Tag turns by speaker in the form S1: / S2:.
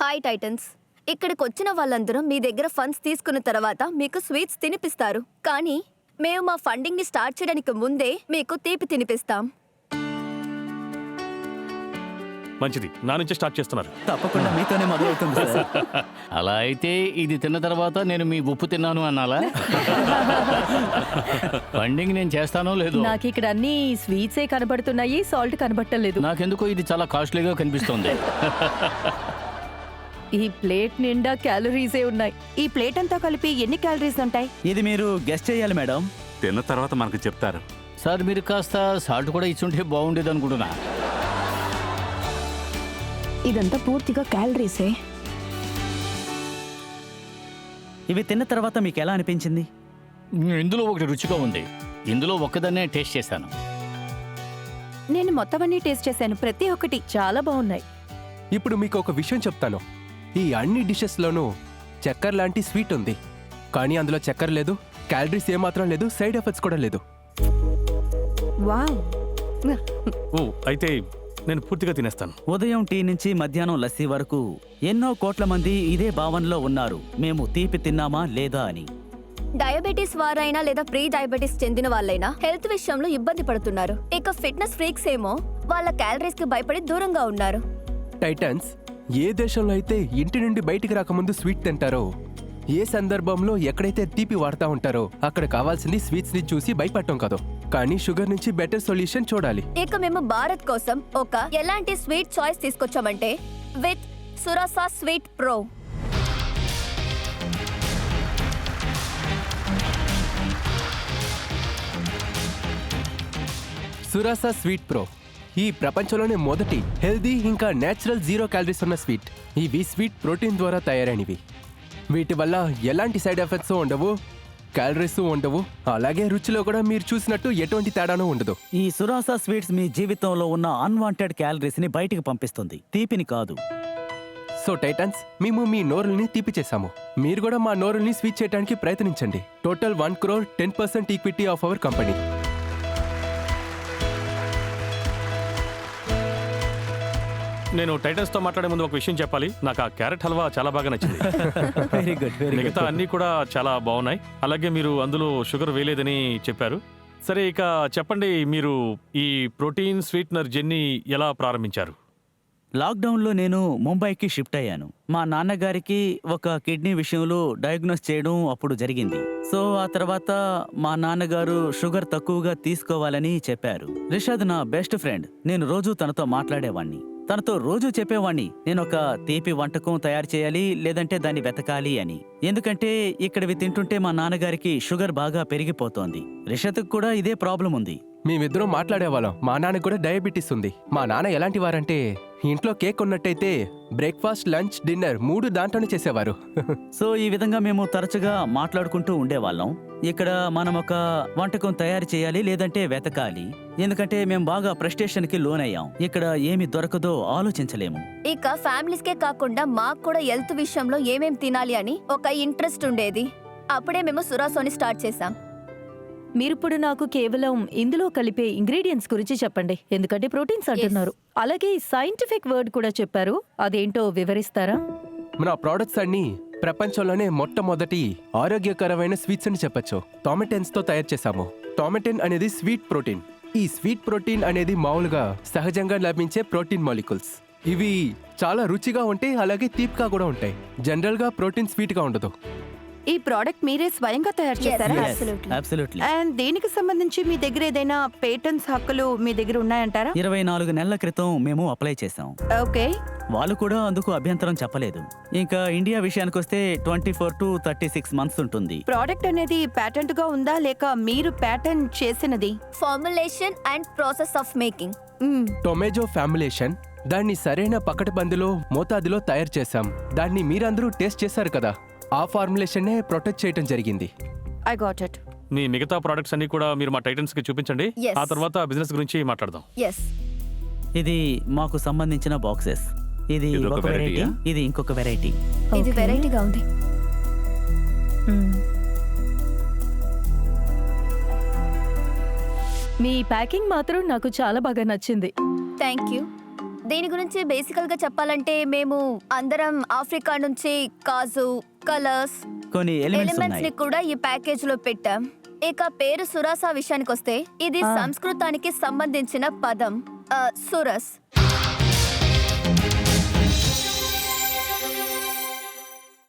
S1: Hi Titans. ఇక్కడికి వచ్చిన వాళ్ళందరూ మీ దగ్గర ఫండ్స్ తీసుకున్న తర్వాత మీకు స్వీట్స్ తినిపిస్తారు. కానీ మేము మా ఫండింగ్ ని స్టార్ట్ చేయడానికి ముందే మీకు తీపి తినిపిస్తాం.
S2: మంచిది, నా నుంచి స్టార్ట్ చేస్తున్నారు.
S3: తప్పకుండా మీతోనే మొదలవుతుంది సార్.
S4: అలా అయితే ఇది తిన్న తర్వాత నేను మీ ఉప్పు తిన్నాను అన్నాలా? ఫండింగ్ నేను చేస్తానో లేదో.
S5: నాకు ఇక్కడ అన్ని స్వీట్సే కనబడుతున్నాయి, సాల్ట్ కనబడటలేదు.
S4: నాకెందుకో ఇది చాలా కాస్ట్లీగా కనిపిస్తుంది.
S5: ఈ ప్లేట్ నిండా క్యాలరీసే ఉన్నాయి.
S6: ఈ ప్లేట్ అంతా కలిపి ఎన్ని క్యాలరీస్ ఉంటాయి?
S3: ఇది మీరు గెస్ట్ చేయాలి మేడం.
S7: తిన్న తర్వాత మనకు చెప్తారు.
S4: సార్ మీరు కాస్త సాల్ట్ కూడా ఇచ్చుంటే బాగుండేది అనుకుంటున్నా.
S6: ఇదంతా పూర్తిగా క్యాలరీసే.
S3: ఇవి తిన్న తర్వాత మీకు ఎలా అనిపించింది?
S4: ఇందులో ఒకటి రుచిగా ఉంది. ఇందులో ఒక్కదాన్నే టేస్ట్ చేశాను.
S6: నేను మొత్తం అన్ని టేస్ట్ చేశాను, ప్రతి ఒక్కటి
S5: చాలా బాగున్నాయి.
S8: ఇప్పుడు మీకు ఒక విషయం చెప్తాను. ఈ అన్ని డిషెస్లోనూ చక్కెర లాంటి స్వీట్ ఉంది, కానీ అందులో చక్కెర లేదు, క్యాలరీస్ ఏమాత్రం లేదు, సైడ్ ఎఫెక్ట్స్ కూడా లేదు.
S6: వావ్.
S2: ఓ అయితే నేను పూర్తిగా తినేస్తాను.
S3: ఉదయం టీ నుంచి మధ్యాహ్నం లస్సీ వరకు ఎన్నో కోట్ల మంది ఇదే భావనలో ఉన్నారు, మేము తీపి తిన్నామా లేదా అని.
S1: డయాబెటీస్ వారైనా లేదా ప్రీ డయాబెటీస్ చెందిన వాళ్ళైనా హెల్త్ విషయంలో ఇబ్బంది పడుతున్నారు. ఇక ఫిట్నెస్ ఫ్రీక్స్ ఏమో వాళ్ళ క్యాలరీస్ కి భయపడి దూరంగా ఉన్నారు.
S8: టైటన్స్, ఏ దేశంలో అయితే ఇంటి నుండి బయటికి రాకముందు స్వీట్ తింటారో, ఏ సందర్భంలో ఎక్కడైతే తీపి వాడుతూ ఉంటారో అక్కడ కావాల్సింది స్వీట్స్ ని చూసి భయపడటం కాదు, కానీ షుగర్ నుంచి బెటర్ సొల్యూషన్ చూడాలి.
S1: ఇక మేము భారత్ కోసం ఒక ఎలాంటి స్వీట్ చాయిస్ తీసుకొచ్చామంటే with Surasa sweet pro.
S8: Surasa sweet pro ఈ ప్రపంచంలోనే మొదటి హెల్దీ ఇంకా నేచురల్ 0 క్యాలరీస్ ఉన్న స్వీట్. ఇవి స్వీట్ ప్రోటీన్ ద్వారా తయారైనవి. వీటి వల్ల ఎలాంటి సైడ్ ఎఫెక్ట్స్ ఉండవు, క్యాలరీస్ ఉండవు, అలాగే రుచిలో కూడా మీరు చూసినట్టు ఎటువంటి తేడానూ ఉండదు.
S3: ఈ సురాసా స్వీట్స్ మీ జీవితంలో ఉన్న అన్వాంటెడ్ క్యాలరీస్ ని బయటికి పంపిస్తుంది, తీపిని కాదు.
S8: సో టైటన్స్, మేము మీ నోరుల్ని తీపి చేశాము. మీరు కూడా మా నోరుల్ని స్వీట్ చేయడానికి ప్రయత్నించండి. Total 1 crore 10% equity of our company.
S2: నేను టైటన్స్ తో మాట్లాడే ముందు ఒక విషయం చెప్పాలి. నాకు ఆ క్యారెట్ హల్వా చాలా బాగా నచ్చింది.
S3: వెరీ గుడ్, వెరీ
S2: మిగతా అన్ని కూడా చాలా బాగున్నాయి. అలాగే మీరు అందులో షుగర్ వేయలేదని చెప్పారు. సరే, ఇక చెప్పండి, మీరు ఈ ప్రోటీన్ స్వీట్నర్ జర్నీ ఎలా ప్రారంభించారు?
S3: లాక్డౌన్లో నేను ముంబైకి షిఫ్ట్ అయ్యాను. మా నాన్నగారికి ఒక కిడ్నీ విషయంలో డయాగ్నోస్ చేయడం అప్పుడు జరిగింది. సో ఆ తర్వాత మా నాన్నగారు షుగర్ తక్కువగా తీసుకోవాలని చెప్పారు. రిషాద్ నా బెస్ట్ ఫ్రెండ్. నేను రోజు తనతో మాట్లాడేవాణ్ణి. తనతో రోజు చెప్పేవాణ్ణి నేను ఒక తీపి వంటకం తయారు చేయాలి, లేదంటే దాన్ని వెతకాలి అని. ఎందుకంటే ఇక్కడివి తింటుంటే మా నాన్నగారికి షుగర్ బాగా పెరిగిపోతోంది. రిషత్కు కూడా ఇదే ప్రాబ్లం ఉంది.
S8: మేమిద్దరం మాట్లాడేవాళ్ళం. మా నాన్నకు కూడా డయాబెటీస్ ఉంది. మా నాన్న ఎలాంటి వారంటే ఇంట్లో కేక్ ఉన్నట్టయితే బ్రేక్ఫాస్ట్, లంచ్, డిన్నర్ 3 దాంట్లోనే చేసేవారు.
S3: సో ఈ విధంగా మేము తరచుగా మాట్లాడుకుంటూ ఉండేవాళ్ళం. ఇక్కడ మనం ఒక వంటకం తయారు చేయాలి, లేదంటే వెతకాలి. ఎందుకంటే మేము బాగా ఫ్రస్ట్రేషన్కి లోనయ్యాం. ఇక్కడ ఏమి దొరకదో ఆలోచించలేము.
S1: ఇక ఫ్యామిలీస్ కే కాకుండా మాకు కూడా హెల్త్ విషయంలో ఏమేం తినాలి అని ఒక ఇంట్రెస్ట్ ఉండేది. అప్పుడే మేము సురాసోని స్టార్ట్ చేశాం.
S5: మీరిప్పుడు నాకు కేవలం ఇందులో కలిపే ఇంగ్రీడియంట్స్ గురించి చెప్పండి, ఎందుకంటే ప్రోటీన్స్ అంటున్నారు. అలాగే సైంటిఫిక్ వర్డ్ కూడా చెప్పారు, అదేంటో వివరిస్తారా?
S8: మన ప్రోడక్ట్స్ అన్ని ప్రపంచంలోనే మొట్టమొదటి ఆరోగ్యకరమైన స్వీట్స్ అని చెప్పొచ్చు. టొమాటోన్స్ తో తయారు చేశాము. టొమాటోన్ అనేది స్వీట్ ప్రోటీన్. ఈ స్వీట్ ప్రోటీన్ అనేది మామూలుగా సహజంగా లభించే ప్రోటీన్ మాలిక్యూల్స్. ఇవి చాలా రుచిగా ఉంటాయి, అలాగే తీపిగా కూడా ఉంటాయి. జనరల్ గా ప్రోటీన్ స్వీట్ గా ఉండదు.
S6: ఈ ప్రోడక్ట్ మీరే స్వయంగా తయారు చేశారా?
S3: Absolutely.
S6: అండ్ దీనికి సంబంధించి మీ దగ్గర ఏదైనా పేటెంట్స్ హక్కులు మీ దగ్గర ఉన్నాయంటారా?
S3: 24 నెలల క్రితం మేము అప్లై చేశాం.
S6: ఓకే.
S3: వాళ్ళు కూడా అందుకు అభ్యంతరం చెప్పలేదు. ఇంకా ఇండియా విషయానికి వస్తే 24 to 36 months ఉంటుంది.
S6: ప్రోడక్ట్ అనేది ప్యాటెంట్ గా ఉందా, లేక మీరు ప్యాటెంట్ చేసినది?
S1: Formulation and process of making.
S8: Tomato formulation, దాన్ని సరైన పకడ్బందీలో మోతాదులో తయారు చేశాం. దాన్ని మీరందరూ టేస్ట్ చేశారు కదా, ఆ ఫార్ములేషన్నే ప్రొటెక్ట్ చేయడం జరిగింది.
S6: I got it.
S2: మీ మిగతా ప్రోడక్ట్స్ అన్ని కూడా మీరు మా టైటన్స్ కి చూపించండి.
S1: Yes.
S2: ఆ తర్వాత బిజినెస్ గురించి మాట్లాడదాం.
S1: ఎస్.
S3: ఇది మాకు సంబంధించిన బాక్సెస్. ఇది
S7: ఇది ఒక
S3: ఒక వెరైటీ,
S7: variety-యా?
S3: ఇది ఇంకొక వెరైటీ.
S1: ఇది
S5: Okay.
S1: వెరైటీగా ఉంది.
S5: మీ ప్యాకింగ్ మాత్రం నాకు చాలా బాగా నచ్చింది.
S1: Thank you. దీని గురించి బేసికల్ గా చెప్పాలంటే మేము అందరం ఆఫ్రికా నుంచి కాజు, కలర్స్,
S3: కొన్ని ఎలిమెంట్స్
S1: ఎలిమెంట్స్ ని
S3: ఉన్నాయి.
S1: కూడా ఈ ప్యాకేజ్ లో పెట్టాం. ఇక పేరు సురాసా విషయానికి వస్తే ఇది సంస్కృతానికి సంబంధించిన పదం సురస్.